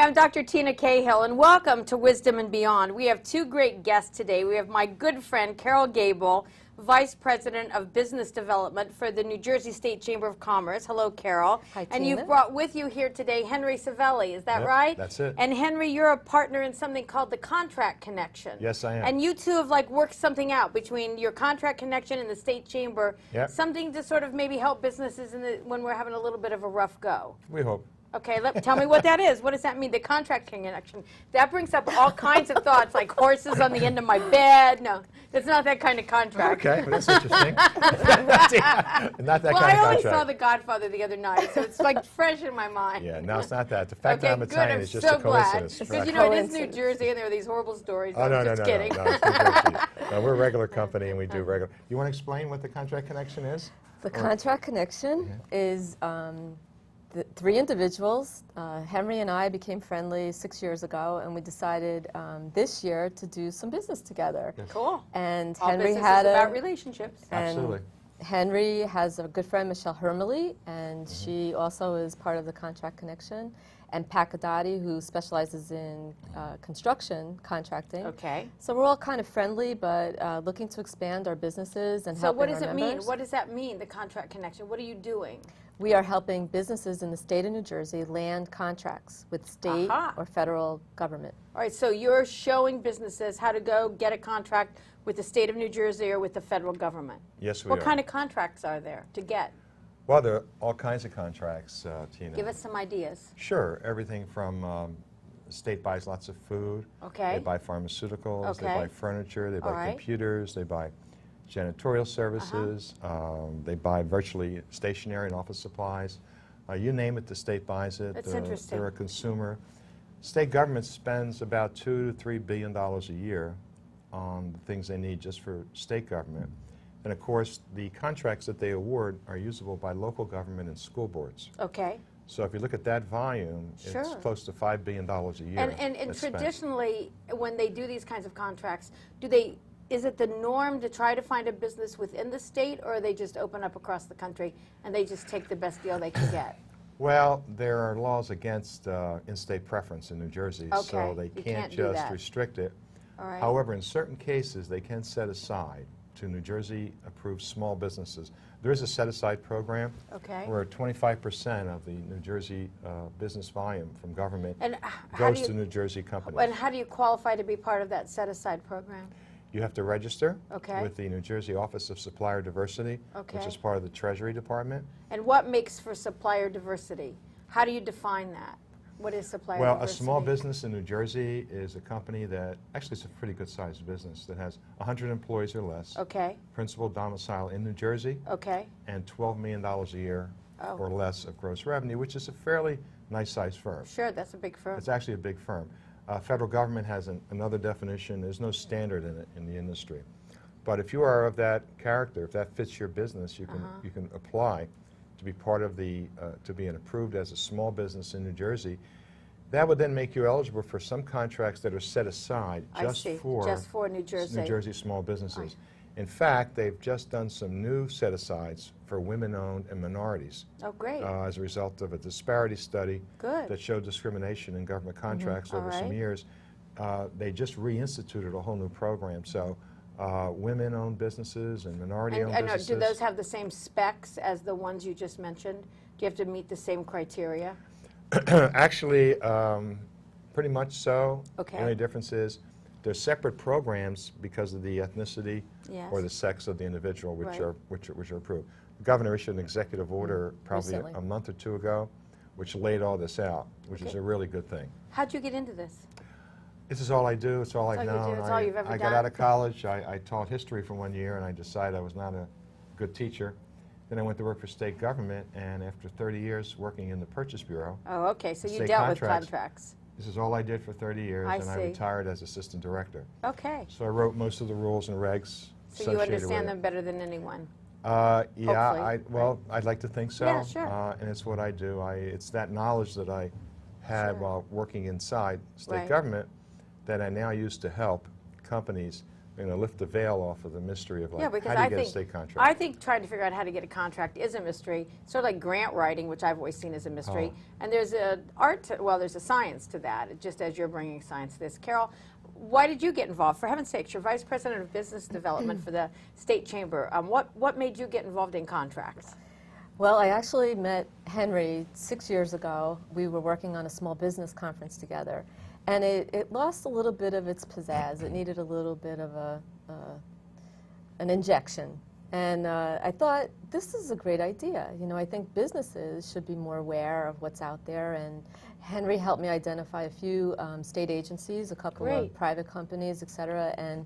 Hi, I'm Dr. Teena Cahill, and welcome to Wisdom and Beyond. We have two great guests today. We have my good friend, Carol Gable, Vice President of Business Development for the New Jersey State Chamber of Commerce. Hello, Carol. Hi, and Teena. You've brought with you here today Henry Savelli, is that Yep, right? that's it. And Henry, you're a partner in something called the Contract Connection. Yes, I am. And you two have worked something out between your Contract Connection and the State Chamber, Yep. something to sort of maybe help businesses when we're having a little bit of a rough go. We hope. Okay, tell me what that is. What does that mean, the contract connection? That brings up all kinds of thoughts, like horses on the end of my bed. No, it's not that kind of contract. Okay, well, that's interesting. Not that Well, kind I of only contract. saw The Godfather the other night, so it's fresh in my mind. Yeah, no, it's not that. The fact that Okay, I'm good. Italian I'm is just so a glad. coincidence. Because, Right. you know, it is New Coincidence. Jersey, and there are these horrible stories. Oh, no, I'm no, just no, kidding. no, it's New Jersey. No, we're a regular company, and we do regular. You want to explain what the Contract Connection is? The Contract Connection is the three individuals. Henry and I became friendly 6 years ago, and we decided this year to do some business together. Cool. And All Henry business had is about relationships. and Absolutely. Henry has a good friend, Michelle Hermely, and she also is part of the Contract Connection. And Pat Gadati, who specializes in construction contracting. Okay. So we're all kind of friendly, but looking to expand our businesses and So helping what does our it members. mean? What does that mean, the contract connection? What are you doing? We are helping businesses in the state of New Jersey land contracts with state Aha. or federal government. All right, so you're showing businesses how to go get a contract with the state of New Jersey or with the federal government. Yes, we What are. kind of contracts are there to get? Well, there are all kinds of contracts, Tina. Give us some ideas. Sure, everything from the state buys lots of food. Okay. They buy pharmaceuticals. They Okay. buy furniture. They All buy right. computers. They buy janitorial services. They buy virtually stationery and office supplies. You name it, the state buys it. That's interesting. They're a consumer. State government spends about $2 to $3 billion a year on the things they need just for state government. And of course, the contracts that they award are usable by local government and school boards. Okay. So if you look at that volume, it's Sure. close to $5 billion a year. And that's spent. traditionally, when they do these kinds of contracts, is it the norm to try to find a business within the state, or they just open up across the country and they just take the best deal they can get? Well, there are laws against in-state preference in New Jersey, Okay, so they you can't can't do just that. restrict it. All right. However, in certain cases, they can set aside to New Jersey-approved small businesses. There is a set-aside program Okay. where 25% of the New Jersey business volume from government And how goes do to you, New Jersey companies. and how do you qualify to be part of that set-aside program? You have to register Okay. with the New Jersey Office of Supplier Diversity, Okay. which is part of the Treasury Department. And what makes for supplier diversity? How do you define that? What is supplier Well, diversity? a small business in New Jersey is a company that, actually it's a pretty good-sized business, that has 100 employees or less, Okay, principal domicile in New Jersey, okay. and $12 million a year Oh. or less of gross revenue, which is a fairly nice-sized firm. Sure, that's a big firm. It's actually a big firm. Federal government has another definition. There's no standard in it in the industry. But if you are of that character, if that fits your business, you can apply to be part of the, to be approved as a small business in New Jersey. That would then make you eligible for some contracts that are set aside I just see, for just for New Jersey. small businesses. Right. In fact, they've just done some new set-asides for women-owned and minorities Oh, great. as a result of a disparity study Good. that showed discrimination in government contracts over All some right. years. They just reinstituted a whole new program. So women-owned businesses and minority-owned And businesses. do those have the same specs as the ones you just mentioned? Do you have to meet the same criteria? Actually, pretty much so. Okay. The only difference is they're separate programs because of the ethnicity Yes. or the sex of the individual, which Right. are approved. The governor issued an executive order probably Recently. a month or two ago, which laid all this out, which is Okay. a really good thing. How'd you get into this? This is all I do. It's all I've all you do. known. It's all you've ever I done? got out of college. I taught history for 1 year, and I decided I was not a good teacher. Then I went to work for state government, and after 30 years working in the Purchase Bureau, Oh, okay, so you State dealt with contracts. contracts. this is all I did for 30 years, I and I see. retired as assistant director. Okay, So I wrote most of the rules and regs so associated you with understand it. them better than anyone. Yeah, hopefully, I'd like to think so. Yeah, sure. And it's what I do. It's that knowledge that I had Sure. while working inside state Right. government that I now use to help companies lift the veil off of the mystery of, like, Yeah, because how I do you get a think state contract? I think trying to figure out how to get a contract is a mystery. Sort of like grant writing, which I've always seen as a mystery. Oh. And there's a there's a science to that. Just as you're bringing science to this, Carol. Why did you get involved? For heaven's sakes, you're Vice President of Business Development for the State Chamber. What made you get involved in contracts? Well, I actually met Henry 6 years ago. We were working on a small business conference together, and it lost a little bit of its pizzazz. It needed a little bit of an injection. And I thought, this is a great idea. I think businesses should be more aware of what's out there. And Henry helped me identify a few state agencies, a couple of private companies, et cetera. And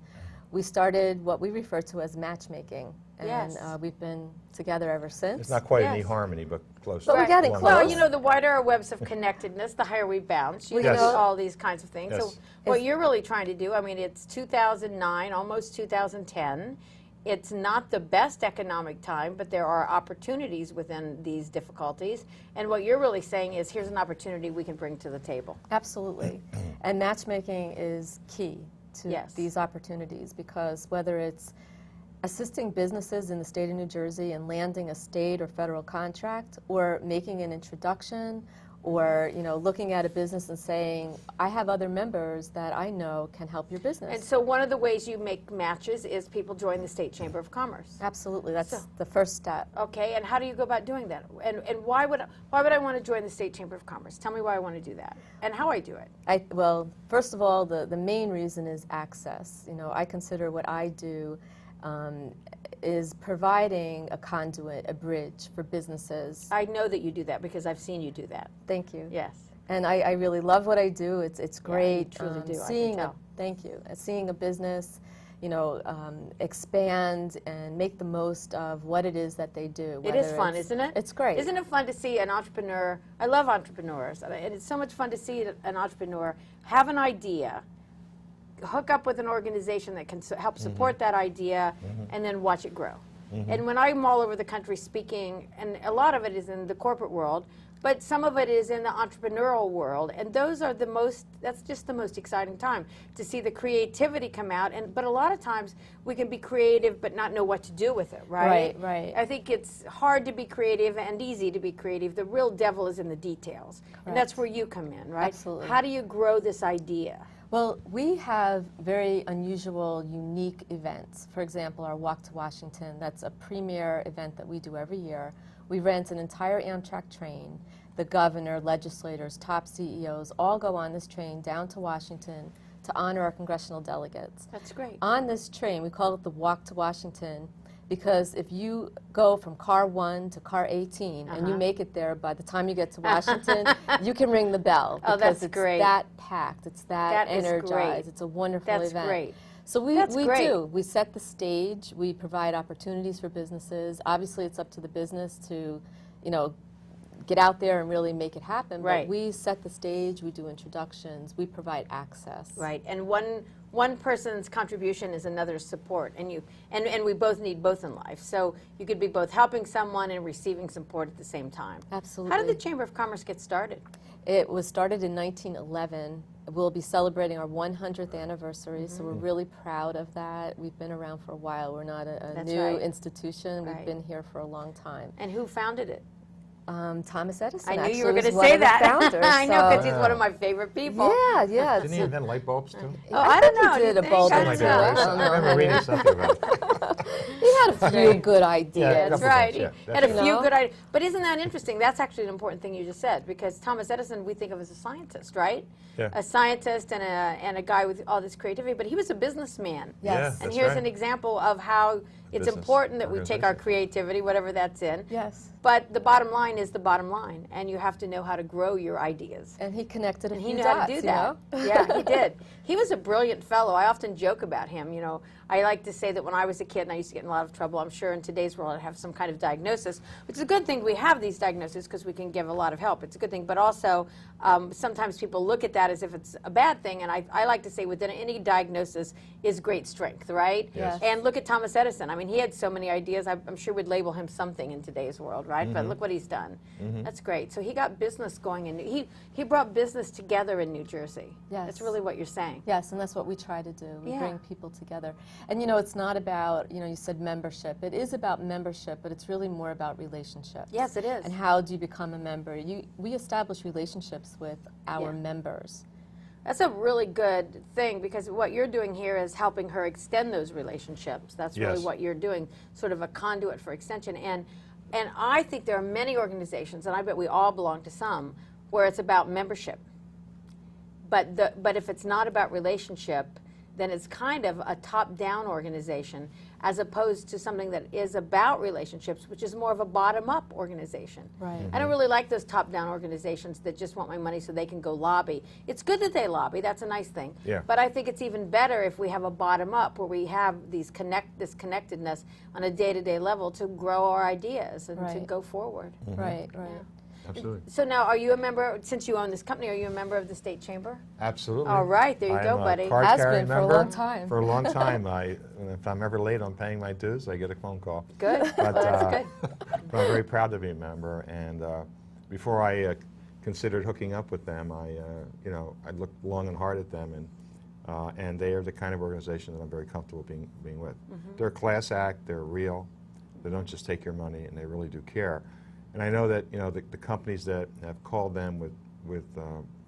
we started what we refer to as matchmaking. And Yes. we've been together ever since. It's not quite Yes. an eHarmony, but close. But we're getting Along close. those Well, the wider our webs of connectedness, the higher we bounce. You Yes. know all these kinds of things. Yes. So what you're really trying to do, I mean, it's 2009, almost 2010. It's not the best economic time, but there are opportunities within these difficulties. And what you're really saying is, here's an opportunity we can bring to the table. Absolutely. And matchmaking is key to Yes. these opportunities, because whether it's assisting businesses in the state of New Jersey and landing a state or federal contract, or making an introduction, or looking at a business and saying, I have other members that I know can help your business. And so one of the ways you make matches is people join the State Chamber of Commerce. Absolutely, that's So- the first step. Okay, and how do you go about doing that? And why would I want to join the State Chamber of Commerce? Tell me why I want to do that and how I do it. Well, first of all, the main reason is access. I consider what I do is providing a conduit, a bridge for businesses. I know that you do that because I've seen you do that. Thank you. Yes. And I really love what I do. It's great. truly do, I can Seeing tell. Thank you. Seeing a business, expand and make the most of what it is that they do. It is whether fun, it's- isn't it? It's great. Isn't it fun to see an entrepreneur? I love entrepreneurs, and it's so much fun to see an entrepreneur have an idea, hook up with an organization that can help support that idea, and then watch it grow. And when I'm all over the country speaking, and a lot of it is in the corporate world, but some of it is in the entrepreneurial world, and that's just the most exciting time to see the creativity come out. But a lot of times we can be creative but not know what to do with it, right? Right. I think it's hard to be creative and easy to be creative. The real devil is in the details. And that's where you come in, right? Absolutely. How do you grow this idea? Well, we have very unusual, unique events. For example, our Walk to Washington, that's a premier event that we do every year. We rent an entire Amtrak train. The governor, legislators, top CEOs all go on this train down to Washington to honor our congressional delegates. That's great. On this train, we call it the Walk to Washington, because if you go from car 1 to car 18 and you make it there, by the time you get to Washington, you can ring the bell. Oh, Because that's it's great. that packed, it's that, That is energized. great. It's a wonderful That's event. great. So we That's great. do. We set the stage. We provide opportunities for businesses. Obviously, it's up to the business to, get out there and really make it happen. Right. But we set the stage. We do introductions. We provide access. Right, and one person's contribution is another's support, and we both need both in life. So you could be both helping someone and receiving support at the same time. Absolutely. How did the Chamber of Commerce get started? It was started in 1911. We'll be celebrating our 100th anniversary, so we're really proud of that. We've been around for a while. We're not a That's new right. institution. Right. We've been here for a long time. And who founded it? Thomas Edison. I knew actually you were was going to one say of the that. founders, I know, because so- he's one of my favorite people. Yeah. Didn't he invent light bulbs, too? Oh, I don't think know. he Do did you a think? bulb I or don't Like two. know. that, right? I remember reading something about it. He had a few good ideas. Yeah, a That's couple right. things, yeah, He had a that's few right. good ideas. But isn't that interesting? That's actually an important thing you just said, because Thomas Edison we think of as a scientist, right? Yeah. A scientist and a guy with all this creativity, but he was a businessman. Yes. Yeah, And that's here's right. an example of how it's Business important that we take our organization. creativity, whatever that's in. Yes. But the bottom line is the bottom line, and you have to know how to grow your ideas. And he connected a And few he knew dots, how to do that. you know? Yeah, he did. He was a brilliant fellow. I often joke about him. I like to say that when I was a kid and I used to get in a lot of trouble, I'm sure in today's world I'd have some kind of diagnosis, which is a good thing we have these diagnoses because we can give a lot of help. It's a good thing. But also, sometimes people look at that as if it's a bad thing. And I like to say within any diagnosis is great strength, right? Yes. And look at Thomas Edison. I mean, he had so many ideas. I'm sure we'd label him something in today's world, right? But look what he's done. That's great. So he got business going, and he brought business together in New Jersey. Yes. That's really what you're saying. saying. Yes, and that's what we try to do. We Yeah. bring people together. And you know, it's not about, you know, you said membership. It is about membership, but it's really more about relationships. Yes, it is. And how do you become a member? We establish relationships with our Yeah. members. That's a really good thing, because what you're doing here is helping her extend those relationships. That's really Yes. what you're doing, sort of a conduit for extension. And I think there are many organizations, and I bet we all belong to some, where it's about membership. But if it's not about relationship, then it's kind of a top-down organization, as opposed to something that is about relationships, which is more of a bottom-up organization. Right. I don't really like those top-down organizations that just want my money so they can go lobby. It's good that they lobby, that's a nice thing. Yeah. But I think it's even better if we have a bottom-up, where we have this connectedness on a day-to-day level to grow our ideas and to Right. go forward. Right, right. Absolutely. So now, are you a member, since you own this company, are you a member of the State Chamber? Absolutely. All right, there you I'm go, a buddy. card-carrying Has been for a member. long time. For a long time. If I'm ever late on paying my dues, I get a phone call. Good, well, But, that's good. but I'm very proud to be a member. And before I considered hooking up with them, I looked long and hard at them, and they are the kind of organization that I'm very comfortable being with. They're a class act. They're real. They don't just take your money, and they really do care. And I know that the companies that have called them with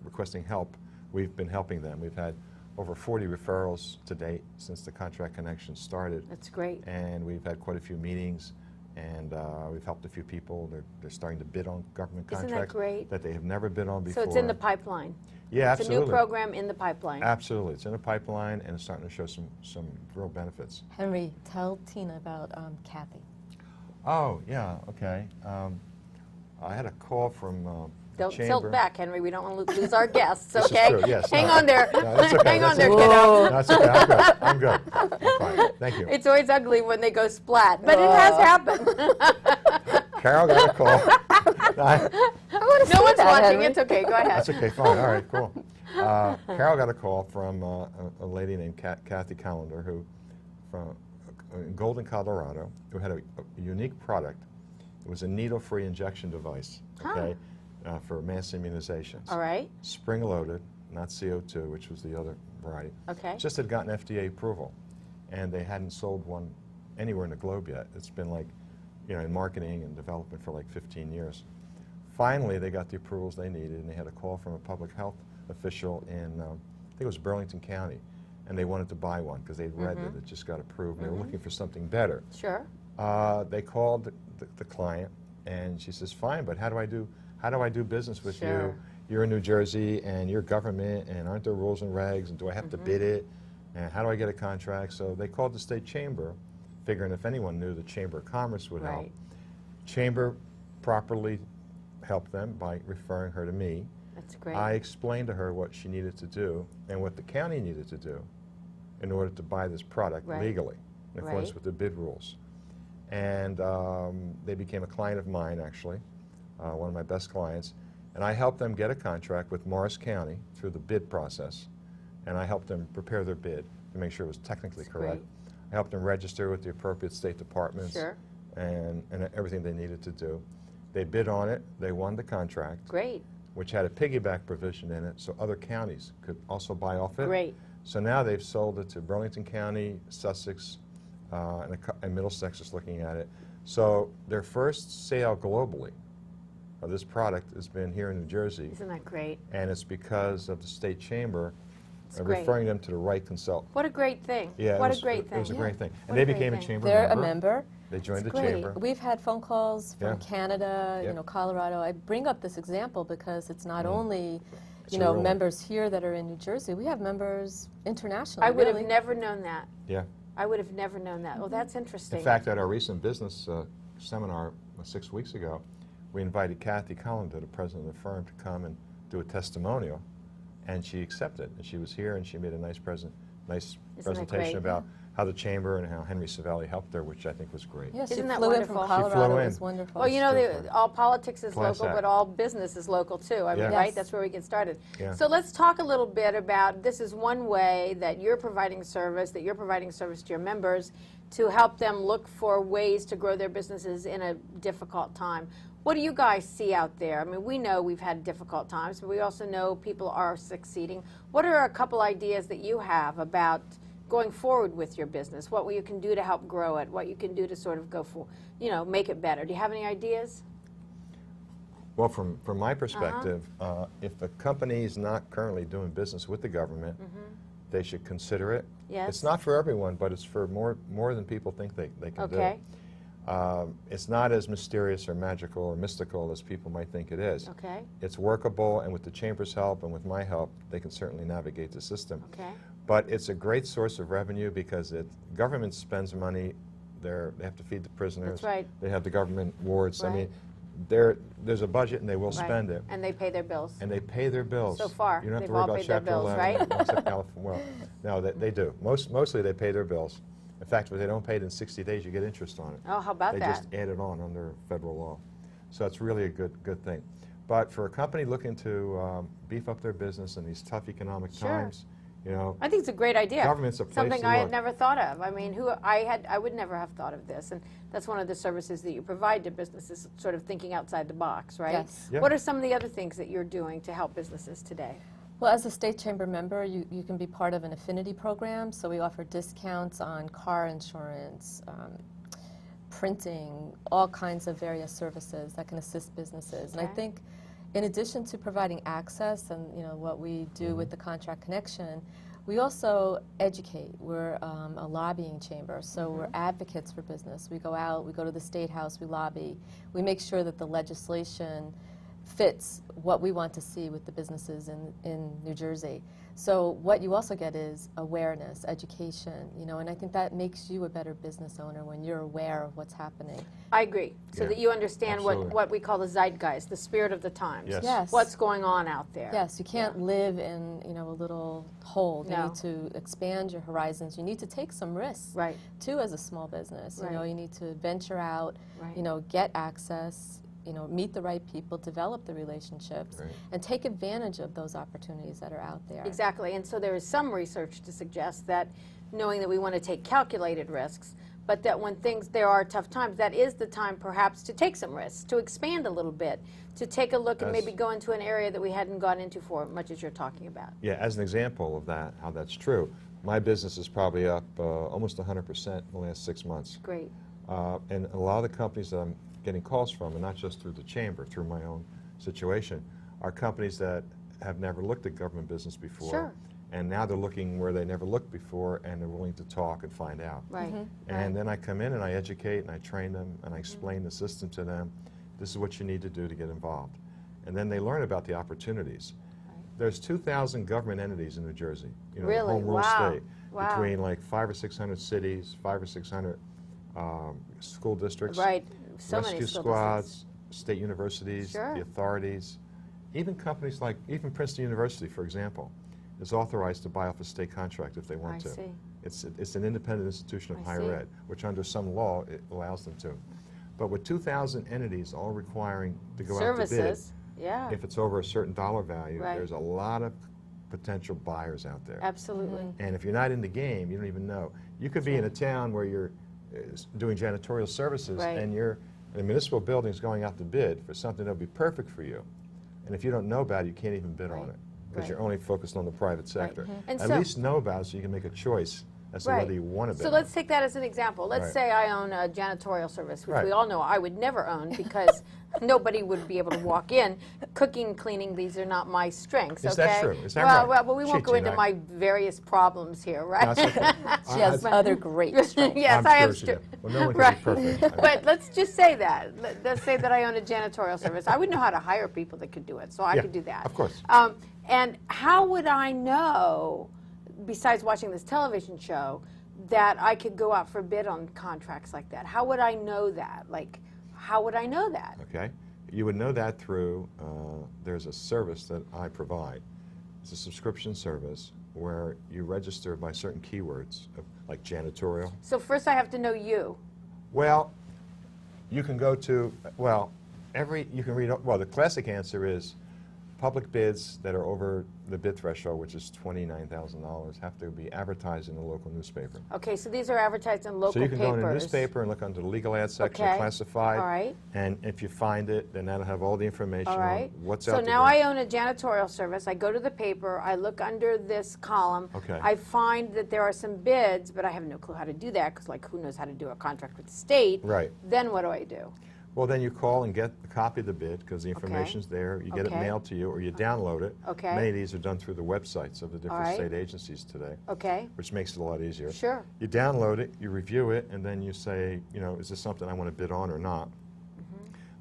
requesting help, we've been helping them. We've had over 40 referrals to date since the Contract Connection started. That's great. And we've had quite a few meetings, and we've helped a few people. They're starting to bid on government Isn't that contracts great? that they have never bid on before. So it's in the pipeline. Yeah, It's absolutely. a new program in the pipeline. Absolutely. It's in the pipeline, and it's starting to show some real benefits. Henry, tell Tina about Kathy. Oh, yeah, okay. I had a call from Don't Chamber. tilt back, Henry. We don't want to lose our guests, This is okay? true, yes. Hang No. on there. No, that's okay, Hang on that's there, okay. kiddo. No, that's okay. I'm good. I'm fine. Thank you. It's always ugly when they go splat, but it has happened. Carol got a call. I want to No one's that, watching. Henry. It's okay. Go ahead. That's okay, fine. All right, cool. Carol got a call from a lady named Kathy Callender, who from in Golden, Colorado, who had a unique product. It was a needle-free injection device, okay, for mass immunizations. All right. Spring-loaded, not CO2, which was the other variety. Okay. Just had gotten FDA approval, and they hadn't sold one anywhere in the globe yet. It's been like, in marketing and development for like 15 years. Finally, they got the approvals they needed, and they had a call from a public health official in, I think it was Burlington County, and they wanted to buy one because they'd read that it just got approved, and they were looking for something better. Sure. They called the client, and she says, "Fine, but how do I do business with Sure. you? You're in New Jersey, and you're government, and aren't there rules and regs? And do I have to bid it? And how do I get a contract?" So they called the state chamber, figuring if anyone knew, the Chamber of Commerce would help. Right. Chamber properly helped them by referring her to me. That's great. I explained to her what she needed to do and what the county needed to do in order to buy this product Right. legally, in accordance Right. with the bid rules. And they became a client of mine, actually, one of my best clients. And I helped them get a contract with Morris County through the bid process. And I helped them prepare their bid to make sure it was technically That's correct. great. I helped them register with the appropriate state departments Sure. and everything they needed to do. They bid on it. They won the contract, Great. which had a piggyback provision in it, so other counties could also buy off it. Great. So now they've sold it to Burlington County, Sussex, and Middlesex is looking at it. So their first sale globally of this product has been here in New Jersey, Isn't that great? and it's because of the state chamber It's great. referring them to the right consultant. What a great thing. Yeah, What it was, a great thing. It was a great thing. What And a they great became a thing. chamber They're member. a member. They joined the That's great. chamber. We've had phone calls from Yeah. Canada, Yep. Colorado. I bring up this example because it's not only, It's a real- members here that are in New Jersey. We have members internationally. I would really. have never known that. Yeah. I would have never known that. Well, that's interesting. In fact, at our recent business seminar 6 weeks ago, we invited Kathy Callender, the president of the firm, to come and do a testimonial, and she accepted. And she was here, and she made a nice that presentation great? about how the chamber and how Henry Savelli helped her, which I think was great. Yes, Isn't she that flew in wonderful? from She Colorado. flew It in. was wonderful. Well, you know, Different. all politics is Class local, act. but all business is local too. I mean, Yeah. right? Yes. That's where we get started. Yeah. So let's talk a little bit about, this is one way that you're providing service to your members to help them look for ways to grow their businesses in a difficult time. What do you guys see out there? I mean, we know we've had difficult times, but we also know people are succeeding. What are a couple ideas that you have about going forward with your business? What you can do to help grow it? What you can do to sort of go for, make it better? Do you have any ideas? Well, from my perspective, if a company is not currently doing business with the government, they should consider it. Yes. It's not for everyone, but it's for more than people think they can do. Okay. It's not as mysterious or magical or mystical as people might think it is. Okay. It's workable, and with the Chamber's help and with my help, they can certainly navigate the system. Okay. But it's a great source of revenue because government spends money. They have to feed the prisoners. That's right. They have the government wards. I Right. mean, there's a budget, and they will spend it. And they pay their bills. And they pay their bills. So far, you don't have they've to worry all about paid their Chapter bills, 11, right? except California. Well, no, they do. Mostly they pay their bills. In fact, if they don't pay it in 60 days, you get interest on it. Oh, how about They that? just add it on under federal law. So it's really a good thing. But for a company looking to beef up their business in these tough economic Sure. times, I think it's a great idea. Government's a place Something to I had look. never thought of. I mean, I would never have thought of this, and that's one of the services that you provide to businesses, sort of thinking outside the box, right? Yes. Yeah. What are some of the other things that you're doing to help businesses today? Well, as a state chamber member, you can be part of an affinity program. So we offer discounts on car insurance, printing, all kinds of various services that can assist businesses. And I Okay. think in addition to providing access and what we do with the contract connection, we also educate. We're a lobbying chamber, so we're advocates for business. We go out, we go to the State House, we lobby. We make sure that the legislation fits what we want to see with the businesses in New Jersey. So what you also get is awareness, education, and I think that makes you a better business owner when you're aware of what's happening. I agree, so Yeah, that you understand absolutely. what we call the zeitgeist, the spirit of the times. Yes. Yes. What's going on out there. Yes, you can't live in a little hole. You No. need to expand your horizons. You need to take some risks Right. too as a small business. Right. You need to venture out, Right. get access, meet the right people, develop the relationships, Right. and take advantage of those opportunities that are out there. Exactly, and so there is some research to suggest that knowing that we want to take calculated risks, but that when there are tough times, that is the time perhaps to take some risks, to expand a little bit, to take a look and As- maybe go into an area that we hadn't gone into for much as you're talking about. Yeah, as an example of that, how that's true, my business is probably up almost 100% in the last 6 months. Great. And a lot of the companies that I'm getting calls from, and not just through the chamber, through my own situation, are companies that have never looked at government business before. Sure. And now they're looking where they never looked before, and they're willing to talk and find out. Right. And then I come in and I educate and I train them and I explain the system to them. This is what you need to do to get involved. And then they learn about the opportunities. There's 2,000 government entities in New Jersey, the Really? home rule Wow. state, Wow. between like 500 or 600 cities, 500 or 600 school districts, Right. So many rescue school squads, districts. state universities, Sure. the authorities, even companies like, even Princeton University, for example, is authorized to buy off a state contract if they want I to. see. It's an independent institution of I higher see. ed, which under some law it allows them to. But with 2,000 entities all requiring to go out to bid, Services. Yeah. if it's over a certain dollar value, Right. there's a lot of potential buyers out there. Absolutely. And if you're not in the game, you don't even know. You could be in a town where you're doing janitorial services, Right. and the municipal building's going out to bid for something that would be perfect for you. And if you don't know about it, you can't even bid on Right. it, because Right. you're only focused on the private sector. And At so- least know about it so you can make a choice as to whether you want to bid So on let's it. take that as an example. Let's Right. say I own a janitorial service, which Right. we all know I would never own because nobody would be able to walk in. Cooking, cleaning, these are not my strengths, Is okay? that true? Is that well, right? Well, but we won't Gee, go into Teena, my various problems here, right? No, it's okay. She has other great strengths. Yes, I'm I sure have. she did. Well, no one can Right. be perfect. But let's just say that. Let's say that I own a janitorial service. I would know how to hire people that could do it, so I Yeah, could do that. of course. And how would I know, besides watching this television show, that I could go out for bid on contracts like that? How would I know that? Like, how would I know that? Okay. You would know that through, there's a service that I provide. It's a subscription service where you register by certain keywords, like janitorial. So first I have to know you. Well, you can go to, you can read, the classic answer is public bids that are over the bid threshold, which is $29,000, have to be advertised in the local newspaper. Okay, so these are advertised in local So you can go in the papers. newspaper and look under the legal ad section, Okay. classified. All right. And if you find it, then that'll have all the information All right. on what's So out there. now I own a janitorial service. I go to the paper. I look under this column. Okay. I find that there are some bids, but I have no clue how to do that because, like, who knows how to do a contract with the state? Right. Then what do I do? Well, then you call and get a copy of the bid because the information's there. You get it Okay. mailed to you or you download it. Okay. Many of these are done through the websites of the different right. state agencies today, Okay. which makes it a lot easier. Sure. You download it, you review it, and then you say, is this something I want to bid on or not?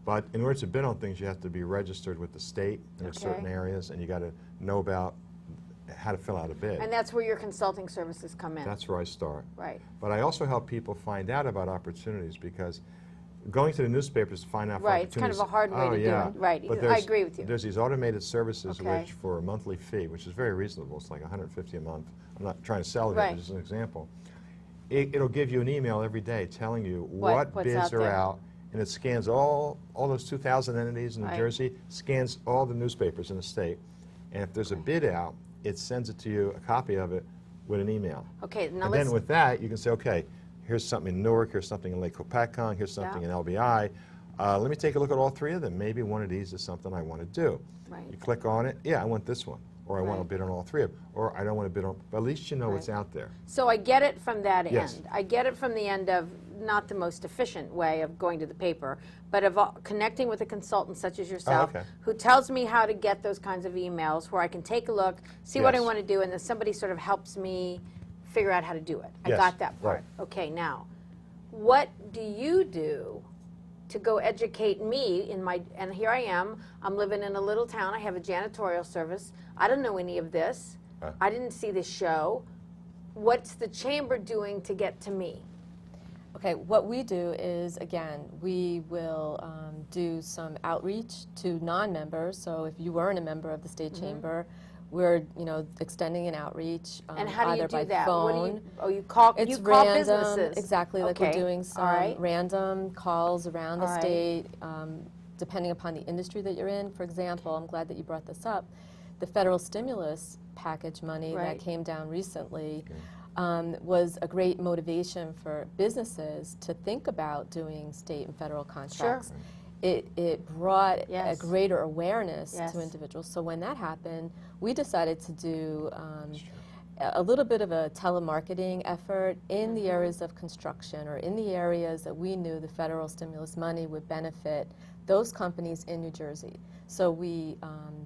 But in order to bid on things, you have to be registered with the state in Okay. certain areas, and you got to know about how to fill out a bid. And that's where your consulting services come in. That's where I start. Right. But I also help people find out about opportunities because going to the newspapers to find out for Right, it's kind of opportunities. a hard way to do it. Right, But I there's- agree with you. There's these automated services Okay. which, for a monthly fee, which is very reasonable, it's like $150 a month. I'm not trying to sell it, Right. but just an example. It'll give you an email every day telling you What's what bids out are there. out, and it scans all those 2,000 entities in New Right. Jersey, scans all the newspapers in the state, and if there's a bid out, it sends it to you, a copy of it, with an email. Okay, now And let's. then with that, you can say, okay, here's something in Newark, here's something in Lake Hopatcong, here's something Yeah. in LBI. Let me take a look at all three of them. Maybe one of these is something I want to do. Right. You click on it, yeah, I want this one. Or I want to Right. bid on all three of them. Or I don't want to bid on, but at least you know what's Right. out there. So I get it from that Yes. end. I get it from the end of not the most efficient way of going to the paper, but of connecting with a consultant such as yourself okay. who tells me how to get those kinds of emails where I can take a look, see what I Yes. want to do, and then somebody sort of helps me figure out how to do it. I Yes, got that part. right. Okay, now, what do you do to go educate me and here I am, I'm living in a little town, I have a janitorial service, I don't know any of this, I didn't see this show. What's the chamber doing to get to me? Okay, what we do is, again, we will do some outreach to non-members. So if you weren't a member of the state chamber, we're extending an outreach And how do either you do by that? phone. You call It's call random, businesses. exactly, like Okay, we're doing all some right. random calls around the All right. state, depending upon the industry that you're in. For example, I'm glad that you brought this up. The federal stimulus package money Right. that came down recently was a great motivation for businesses to think about doing state and federal contracts. It brought Yes. a greater awareness Yes. to individuals. So when that happened, we decided to do a little bit of a telemarketing effort in the areas of construction or in the areas that we knew the federal stimulus money would benefit those companies in New Jersey. So we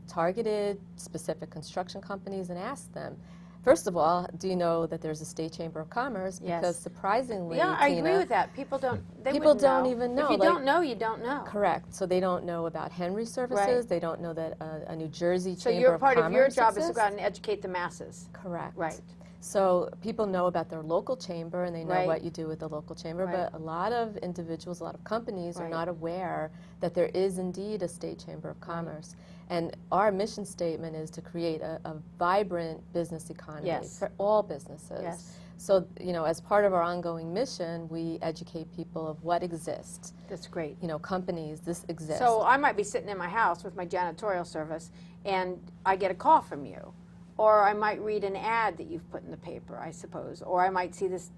targeted specific construction companies and asked them, first of all, do you know that there's a state chamber of commerce? Yes. Because surprisingly, Yeah, I agree Teena, with that. People don't. They People wouldn't don't know. even know, If you like- don't know, you don't know. correct. So they don't know about Henry services. Right. They don't know that a New Jersey So chamber your of part commerce of your job is to exists. go out and educate the masses. Correct. Right. So people know about their local chamber and they know Right. what you do with the local chamber, Right. but a lot of individuals, a lot of companies are Right. not aware that there is indeed a state chamber of commerce. And our mission statement is to create a vibrant business economy Yes. for all businesses. Yes. So, as part of our ongoing mission, we educate people of what exists. That's great. Companies, this exists. So I might be sitting in my house with my janitorial service, and I get a call from you. Or I might read an ad that you've put in the paper, I suppose. Or I might see this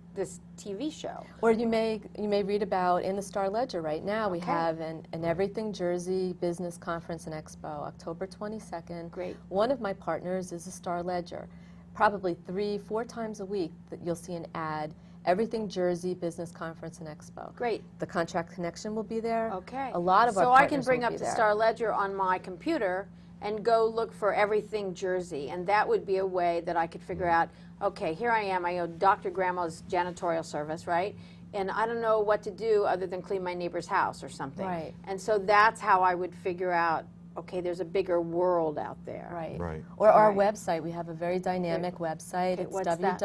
TV show. Or you may read about in the Star Ledger right now. We Okay. have an Everything Jersey Business Conference and Expo, October 22nd. Great. One of my partners is the Star Ledger. Probably 3-4 times a week that you'll see an ad, Everything Jersey Business Conference and Expo. Great. The Contract Connection will be there. Okay. A lot of our So I partners can bring will up be the there. Star Ledger on my computer and go look for Everything Jersey. And that would be a way that I could figure out, okay, here I am. I own Dr. Grandma's janitorial service, right? And I don't know what to do other than clean my neighbor's house or something. Right. And so that's how I would figure out, okay, there's a bigger world out there. Right. Right. Or our Right. website. We have a very dynamic website. Okay, It's what's that?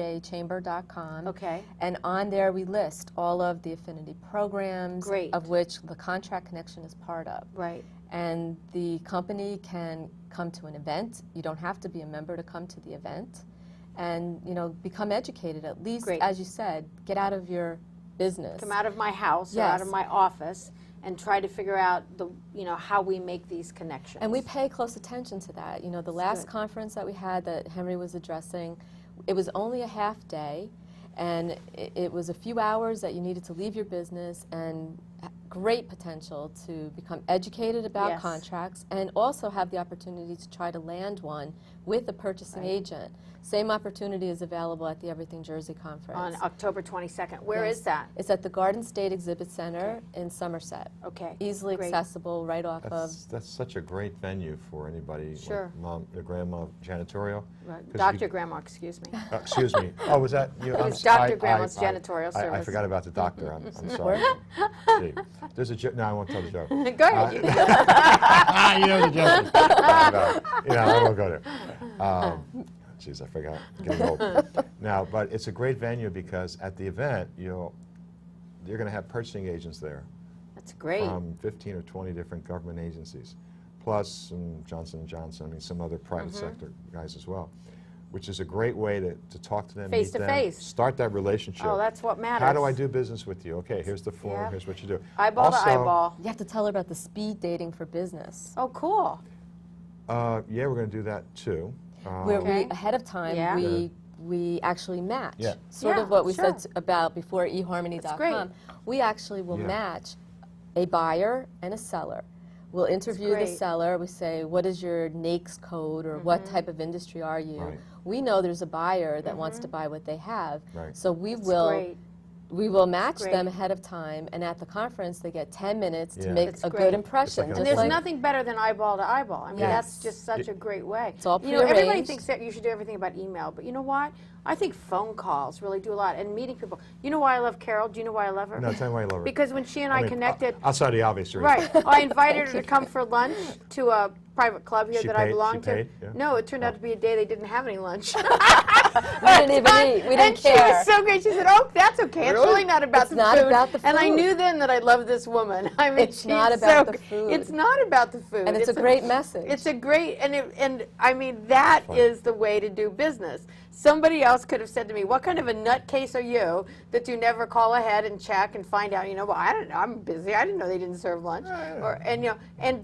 www.njchamber.com. Okay. And on there we list all of the affinity programs, Great. of which the Contract Connection is part of. Right. And the company can come to an event. You don't have to be a member to come to the event. And, become educated, at least, Great. as you said, get out of your business. Come out of my house or Yes. out of my office and try to figure out how we make these connections. And we pay close attention to that. The last good. conference that we had that Henry was addressing, it was only a half day, and it was a few hours that you needed to leave your business, and great potential to become educated about Yes. contracts and also have the opportunity to try to land one with a purchasing agent. Same opportunity is available at the Everything Jersey Conference. On October 22nd. Where Yes. is that? It's at the Garden State Exhibit Center in Somerset. Okay. Easily Great. accessible right off of. That's such a great venue for anybody. Sure. Like mom, your grandma, janitorial. Right. 'Cause Dr. you- Grandma, excuse me. Excuse me. Oh, was that you? It I'm was s- Dr. Grandma's janitorial I service. forgot about the doctor. I'm sorry. Gee. There's a joke. No, I won't tell the joke. Go ahead. you- You know the joke. I won't go there. Jeez, I forgot. Getting old. Now, but it's a great venue because at the event, you're going to have purchasing agents there That's great. from 15 or 20 different government agencies, plus some Johnson & Johnson, some other private sector guys as well, which is a great way to talk to them, Face meet to them, face. start that relationship. Oh, that's what matters. How do I do business with you? Okay, here's the form, Yep. here's what you do. Eyeball Also, to eyeball. You have to tell her about the speed dating for business. Oh, cool. Yeah, we're going to do that too. Where Okay. ahead of time, Yeah. we actually match. Yeah. Sort Yeah, of what we sure. said about before That's eharmony.com. great. We actually will Yeah. match a buyer and a seller. We'll interview the great. seller. We say, what is your NAICS code, or what type of industry are you? Right. We know there's a buyer that wants to buy what they have. Right. So we That's will great. we will match great. them ahead of time, and at the conference they get 10 minutes to Yeah. make That's a great. good impression. It's like And Just there's like- nothing better than eyeball to eyeball. I mean, Yes. that's just such a great way. It's all everybody prearranged. thinks that you should do everything about email, but you know what? I think phone calls really do a lot, and meeting people. You know why I love Carol? Do you know why I love her? No, tell me why you love her. Because when she and I mean, connected, outside the obvious reason. right, I invited her to come for lunch to a private club here She that I paid- belong she to. paid? Yeah. No, it turned out to be a day they didn't have any lunch. We didn't even eat. We didn't and care. she was so great. She said, "Oh, that's okay. It's Really? really not about It's the not food." about the And I food. knew then that I loved this woman. I mean, It's she's not about so the g- food. It's not about the food. And it's a great message. It's a great, and I mean, that Fun. is the way to do business. Somebody else could have said to me, "What kind of a nutcase are you that you never call ahead and check and find out?" Well, I don't know. I'm busy. I didn't know they didn't serve lunch. Or and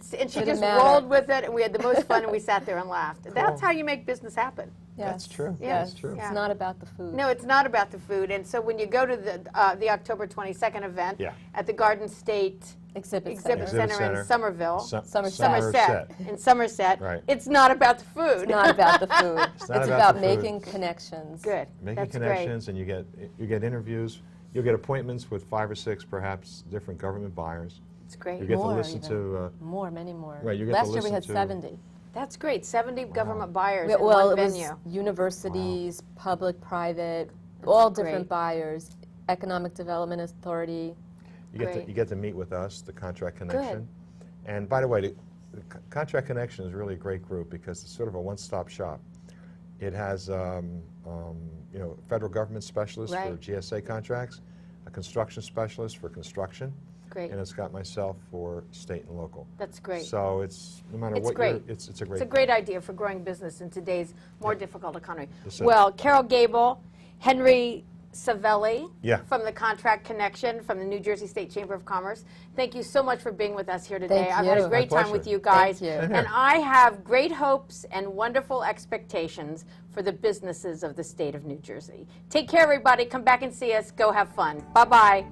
she Didn't just matter. rolled with it, and we had the most fun, and we sat there and laughed. That's how you make business happen. That's true. Yes. That's true. Yeah. It's not about the food. No, it's not about the food. And so when you go to the October 22nd event Yeah. at the Garden State Exhibit Exhibit Center. Center in Somerville, Somerset. in Somerset, Right. it's not about the food. It's not about the food. It's, not about about the food. making connections. Good. Making That's connections, and you get interviews. You'll get appointments with 5 or 6, perhaps, different government buyers. Great. It's great. You get More to listen even. to. Many more. Right, you get to Last year we listen had to- 70. That's great. 70 government buyers in Well, one it was venue. universities, public, private, all different great. buyers, Economic Development Authority. Great. You get to meet with us, the Contract Connection. And by the way, the Contract Connection is really a great group because it's sort of a one-stop shop. It has federal government specialists for Right. GSA contracts, a construction specialist for construction, Great. and it's got myself for state and local. That's great. So it's no matter It's what great. it's a great. It's a great idea for growing business in today's more difficult economy. Yes, sir. Well, Carol Gable, Henry Savelli Yeah. from the Contract Connection from the New Jersey State Chamber of Commerce. Thank you so much for being with us here today. Thank I've had a you. great My time with pleasure. you guys. Thank you. And I have great hopes and wonderful expectations for the businesses of the state of New Jersey. Take care, everybody. Come back and see us. Go have fun. Bye-bye.